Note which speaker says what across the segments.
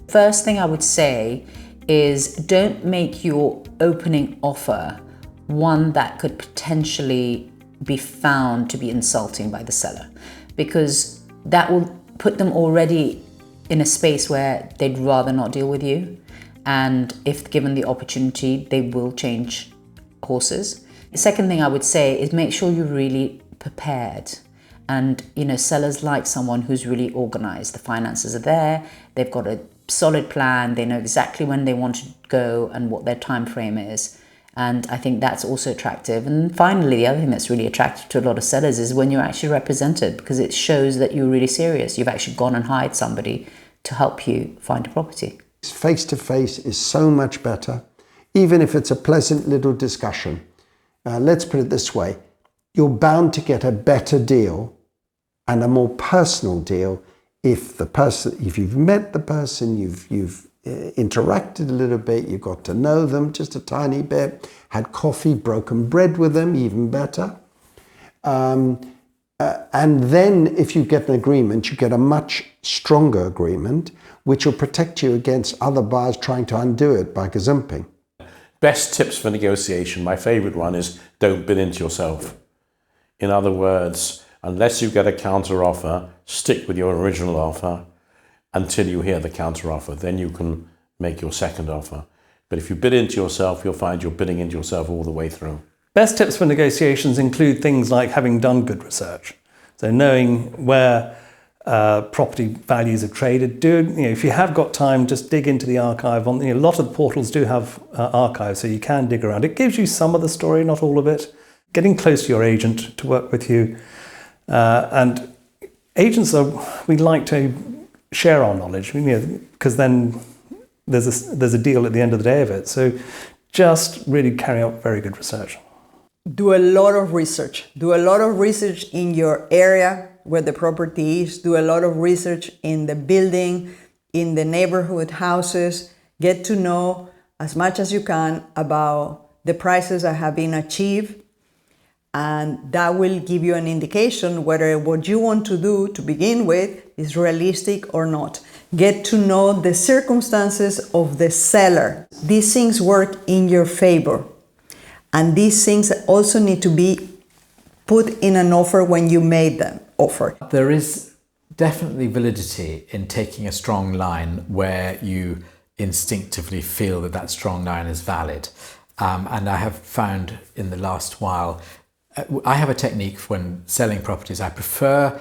Speaker 1: First thing I would say is don't make your opening offer one that could potentially be found to be insulting by the seller, because that will put them already in a space where they'd rather not deal with you. And if given the opportunity, they will change horses. The second thing I would say is make sure you're really prepared. And sellers like someone who's really organized. The finances are there, they've got a solid plan, they know exactly when they want to go and what their time frame is. And I think that's also attractive. And finally, the other thing that's really attractive to a lot of sellers is when you're actually represented, because it shows that you're really serious. You've actually gone and hired somebody to help you find a property.
Speaker 2: Face-to-face is so much better, even if it's a pleasant little discussion. Let's put it this way, you're bound to get a better deal and a more personal deal if you've met the person, you've interacted a little bit, you got to know them just a tiny bit, had coffee, broken bread with them, even better. And then if you get an agreement, you get a much stronger agreement, which will protect you against other buyers trying to undo it by gazumping.
Speaker 3: Best tips for negotiation, my favourite one is don't bid into yourself. In other words, unless you get a counter offer, stick with your original offer until you hear the counter offer. Then you can make your second offer. But if you bid into yourself, you'll find you're bidding into yourself all the way through.
Speaker 4: Best tips for negotiations include things like having done good research. So knowing where property values have traded. If you have got time, just dig into the archive. A lot of the portals do have archives, so you can dig around. It gives you some of the story, not all of it. Getting close to your agent to work with you. And agents we like to share our knowledge, because then there's a deal at the end of the day of it. So just really carry out very good research.
Speaker 5: Do a lot of research. Do a lot of research in your area where the property is. Do a lot of research in the building, in the neighborhood houses. Get to know as much as you can about the prices that have been achieved. And that will give you an indication whether what you want to do to begin with is realistic or not. Get to know the circumstances of the seller. These things work in your favor. And these things also need to be put in an offer when you made them offer.
Speaker 6: There is definitely validity in taking a strong line where you instinctively feel that that strong line is valid. And I have found in the last while, I have a technique when selling properties. I prefer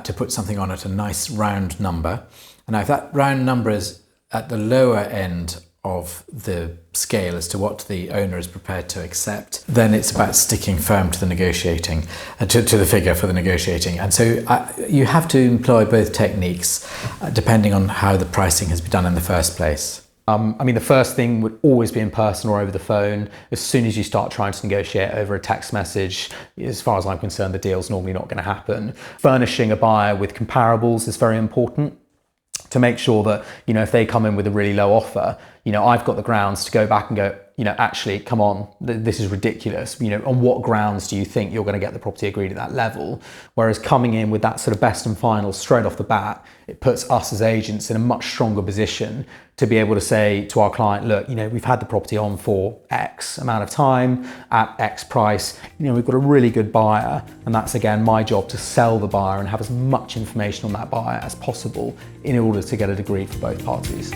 Speaker 6: to put something on at a nice round number. And if that round number is at the lower end of the scale as to what the owner is prepared to accept, then it's about sticking firm to the negotiating, to the figure for the negotiating. And so you have to employ both techniques depending on how the pricing has been done in the first place.
Speaker 7: The first thing would always be in person or over the phone. As soon as you start trying to negotiate over a text message, as far as I'm concerned, the deal's normally not going to happen. Furnishing a buyer with comparables is very important to make sure that, if they come in with a really low offer, I've got the grounds to go back and go, actually, come on, this is ridiculous. On what grounds do you think you're going to get the property agreed at that level? Whereas coming in with that sort of best and final straight off the bat, it puts us as agents in a much stronger position to be able to say to our client, look, we've had the property on for X amount of time at X price. We've got a really good buyer, and that's again my job to sell the buyer and have as much information on that buyer as possible in order to get it agreed for both parties.